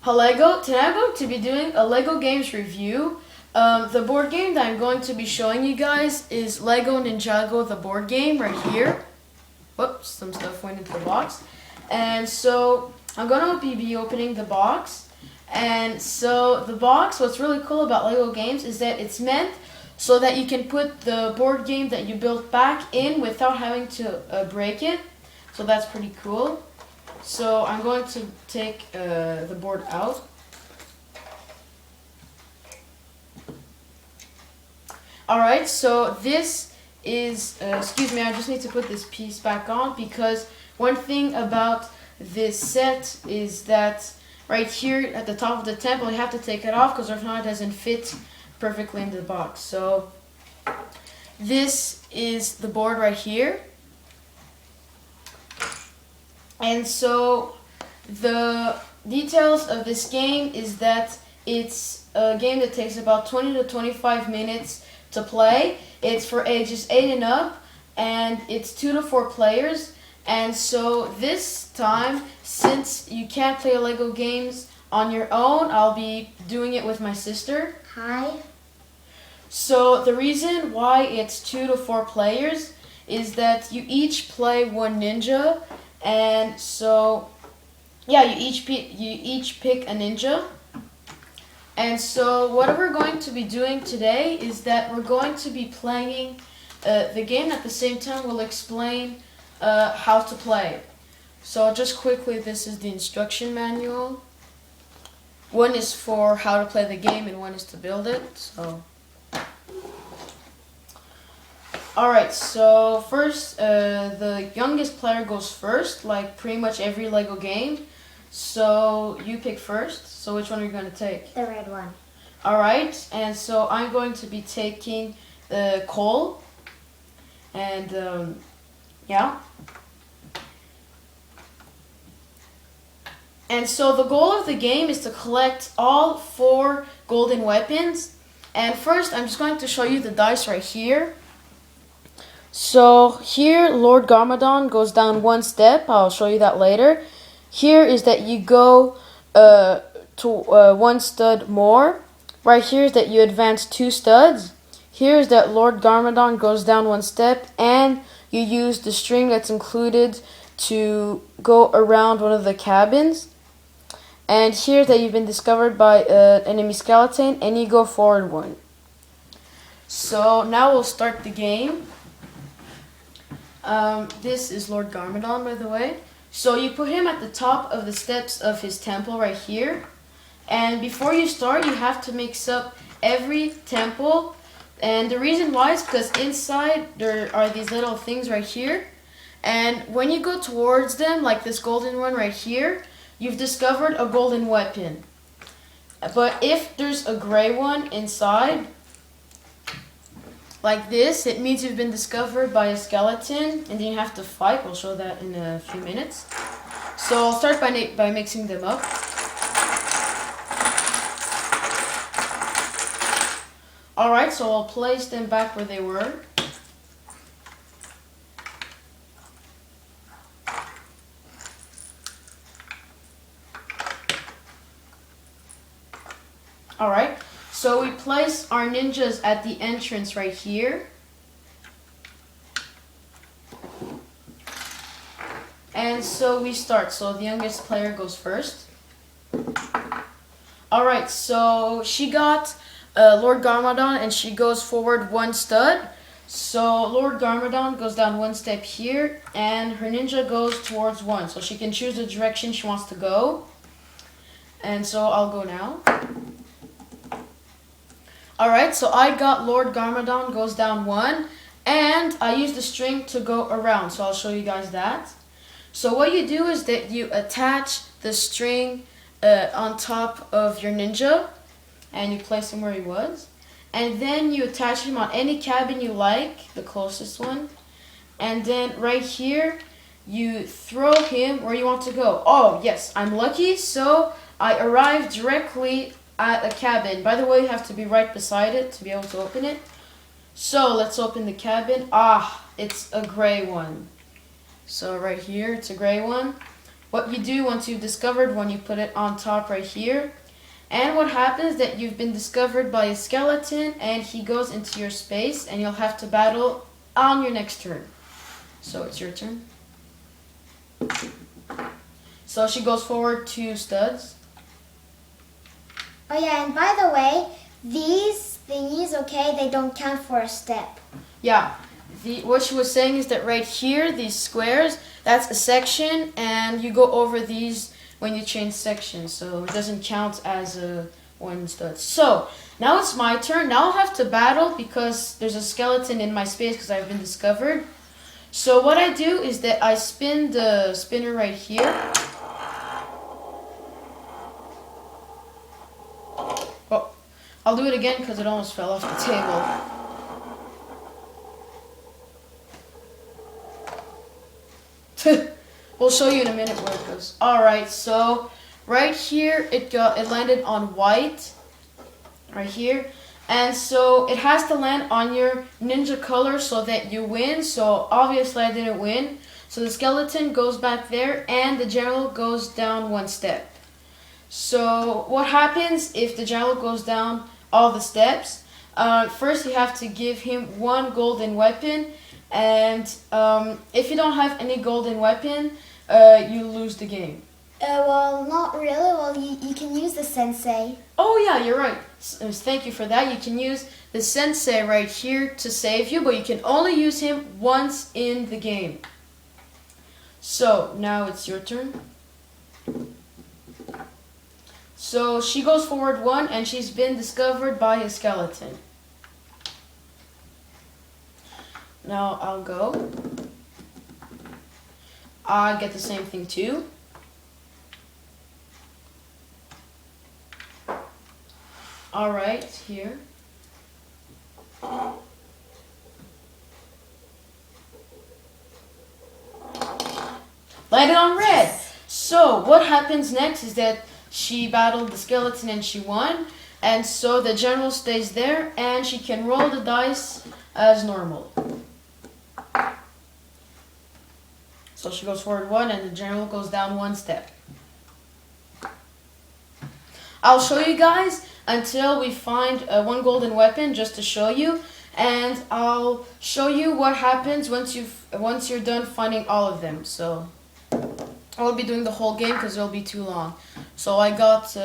Lego. Today I'm going to be doing a Lego games review. The board game that I'm going to be showing you guys is Lego Ninjago, the board game right here. Whoops, some stuff went into the box. And so I'm going to be opening the box. And so the box, what's really cool about Lego games is that it's meant so that you can put the board game that you built back in without having to break it. So that's pretty cool. So I'm going to take the board out. Alright, so this is, excuse me, I just need to put this piece back on because one thing about this set is that right here at the top of the temple you have to take it off because if not it doesn't fit perfectly in the box. So this is the board right here. And so the details of this game is that it's a game that takes about 20 to 25 minutes to play. It's for ages 8 and up, and it's 2 to 4 players. And so this time, since you can't play Lego games on your own, I'll be doing it with my sister. Hi. So the reason why it's 2 to 4 players is that you each play one ninja. And so, yeah, you each pick a ninja. And so what we're going to be doing today is that we're going to be playing the game. At the same time, we'll explain how to play. So just quickly, this is the instruction manual. One is for how to play the game and one is to build it. So. Alright, so first, the youngest player goes first, like pretty much every Lego game. So you pick first. So which one are you going to take? The red one. Alright, and so I'm going to be taking the coal. And, yeah. And so the goal of the game is to collect all 4 golden weapons. And first, I'm just going to show you the dice right here. So here, Lord Garmadon goes down 1 step. I'll show you that later. Here is that you go to 1 stud more. Right here is that you advance 2 studs. Here is that Lord Garmadon goes down 1 step, and you use the string that's included to go around one of the cabins. And here is that you've been discovered by an enemy skeleton, and you go forward 1. So now we'll start the game. This is Lord Garmadon, by the way. So you put him at the top of the steps of his temple right here. And before you start, you have to mix up every temple. And the reason why is because inside there are these little things right here. And when you go towards them, like this golden one right here, you've discovered a golden weapon. But if there's a gray one inside, like this, it means you've been discovered by a skeleton and then you have to fight. We'll show that in a few minutes. So I'll start by mixing them up. Alright, so I'll place them back where they were. Alright. So we place our ninjas at the entrance right here. And so we start. So the youngest player goes first. Alright, so she got Lord Garmadon and she goes forward 1 stud. So Lord Garmadon goes down 1 step here and her ninja goes towards 1. So she can choose the direction she wants to go. And so I'll go now. Alright, so I got Lord Garmadon goes down 1, and I use the string to go around, so I'll show you guys that. So what you do is that you attach the string on top of your ninja, and you place him where he was. And then you attach him on any cabin you like, the closest one. And then right here, you throw him where you want to go. Oh, yes, I'm lucky, so I arrived directly at a cabin. By the way, you have to be right beside it to be able to open it. So let's open the cabin. Ah, it's a gray one. So right here, it's a gray one. What you do once you've discovered one, you put it on top right here. And what happens that you've been discovered by a skeleton and he goes into your space and you'll have to battle on your next turn. So it's your turn. So she goes forward 2 studs. Oh yeah, and by the way, these thingies, okay, they don't count for a step. Yeah, what she was saying is that right here, these squares, that's a section, and you go over these when you change sections, so it doesn't count as a 1 stud. So, now it's my turn. Now I'll have to battle because there's a skeleton in my space because I've been discovered. So what I do is that I spin the spinner right here. Oh, I'll do it again because it almost fell off the table. We'll show you in a minute where it goes. Alright, so right here it landed on white. Right here. And so it has to land on your ninja color so that you win. So obviously I didn't win. So the skeleton goes back there and the general goes down 1 step. So what happens if the general goes down all the steps? First you have to give him 1 golden weapon. And if you don't have any golden weapon, you lose the game. Well, not really. Well, you can use the sensei. Oh yeah, you're right. Thank you for that. You can use the sensei right here to save you, but you can only use him once in the game. So now it's your turn. So she goes forward 1 and she's been discovered by a skeleton. Now I'll go. I get the same thing too. Alright, here. Landed on red. So what happens next is that she battled the skeleton and she won. And so the general stays there and she can roll the dice as normal. So she goes forward 1 and the general goes down 1 step. I'll show you guys until we find 1 golden weapon just to show you. And I'll show you what happens once you're done finding all of them. So I won't be doing the whole game because it'll be too long. So I got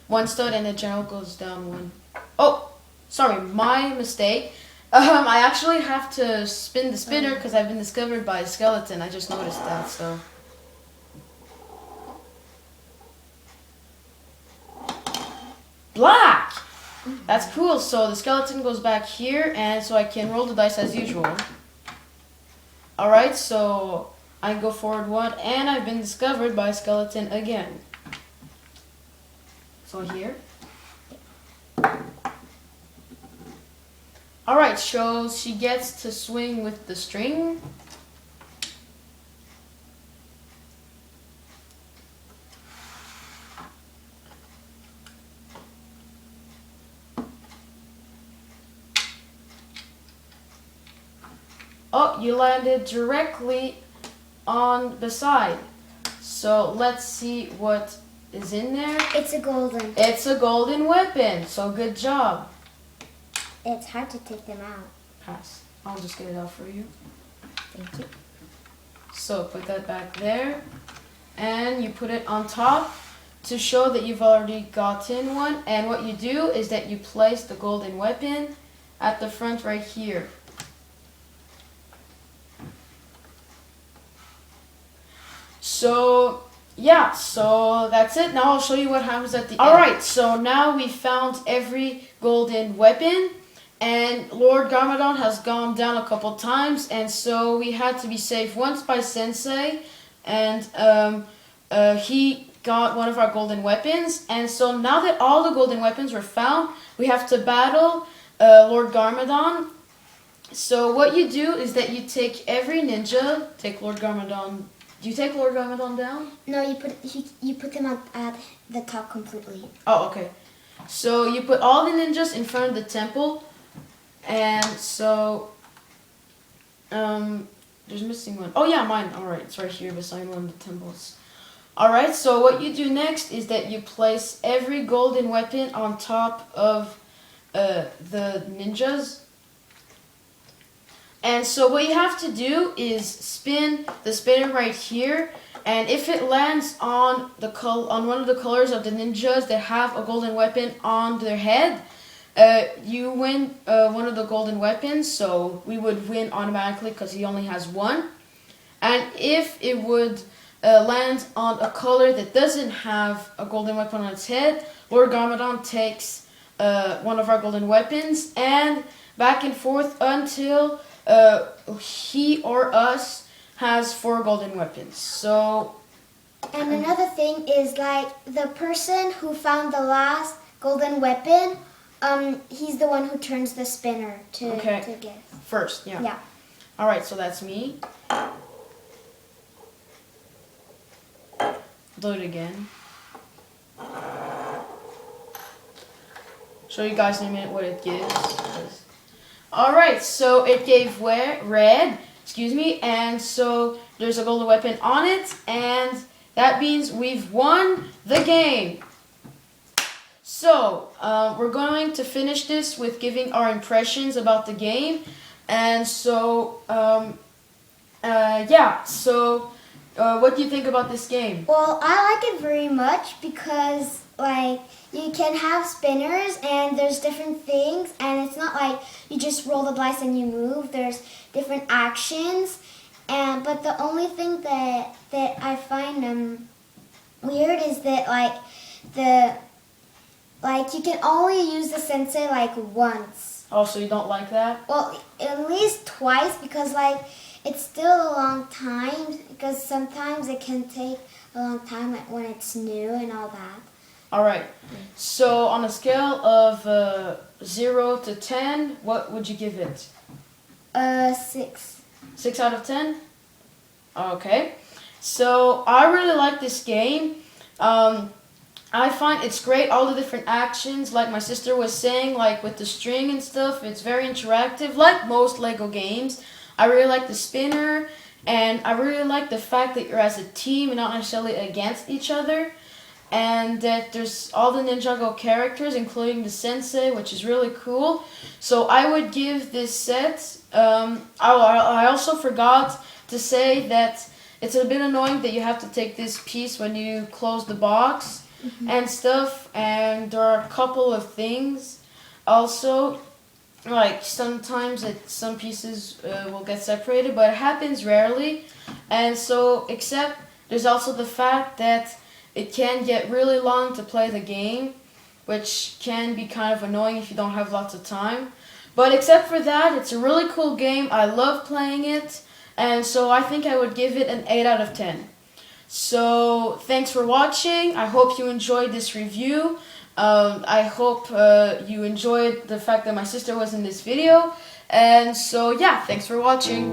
1 stud and the general goes down 1. Oh, sorry, my mistake. I actually have to spin the spinner because I've been discovered by a skeleton. I just noticed that, so. Black! That's cool. So the skeleton goes back here, and so I can roll the dice as usual. Alright, so I go forward 1, and I've been discovered by a skeleton again. So here. Alright, so she gets to swing with the string. Oh, you landed directly on the side. So let's see what is in there. It's a golden. It's a golden weapon, so good job. It's hard to take them out. Pass. I'll just get it out for you. Thank you. So put that back there. And you put it on top to show that you've already gotten one. And what you do is that you place the golden weapon at the front right here. So, yeah, so that's it. Now I'll show you what happens at the end. Alright, so now we found every golden weapon. And Lord Garmadon has gone down a couple times. And so we had to be saved once by Sensei. And he got one of our golden weapons. And so now that all the golden weapons were found, we have to battle Lord Garmadon. So what you do is that you take every ninja, take Lord Garmadon. Do you take Lord Garmadon down? No, you put them at the top completely. Oh, okay. So you put all the ninjas in front of the temple, and so there's missing one. Oh yeah, mine. All right, it's right here beside one of the temples. Alright, so what you do next is that you place every golden weapon on top of the ninjas. And so what you have to do is spin the spinner right here, and if it lands on on one of the colors of the ninjas that have a golden weapon on their head, you win one of the golden weapons, so we would win automatically because he only has one. And if it would land on a color that doesn't have a golden weapon on its head, Lord Garmadon takes one of our golden weapons, and back and forth until he or us has 4 golden weapons. So, and another thing is like the person who found the last golden weapon, he's the one who turns the spinner to guess. First, yeah. Yeah. All right, so that's me. Do it again. Show you guys in a minute what it gives. Alright, so it gave red, and so there's a golden weapon on it, and that means we've won the game. So, we're going to finish this with giving our impressions about the game, and so, what do you think about this game? Well, I like it very much because, like, you can have spinners and there's different things, and it's not like you just roll the dice and you move. There's different actions, but the only thing that I find weird is that you can only use the sensei like once. Oh, so you don't like that? Well, at least twice, because like it's still a long time, because sometimes it can take a long time, like when it's new and all that. All right. So on a scale of 0 to 10, what would you give it? 6. 6 out of 10? Okay. So I really like this game. I find it's great, all the different actions, like my sister was saying, like with the string and stuff. It's very interactive, like most Lego games. I really like the spinner, and I really like the fact that you're as a team and not necessarily against each other. And that there's all the Ninjago characters, including the sensei, which is really cool. So I would give this set, I also forgot to say that it's a bit annoying that you have to take this piece when you close the box and stuff. And there are a couple of things also, like sometimes some pieces will get separated, but it happens rarely. And so, except there's also the fact that it can get really long to play the game, which can be kind of annoying if you don't have lots of time. But except for that, it's a really cool game. I love playing it, and so I think I would give it an 8 out of 10. So thanks for watching. I hope you enjoyed this review. I hope you enjoyed the fact that my sister was in this video. And so yeah, thanks for watching.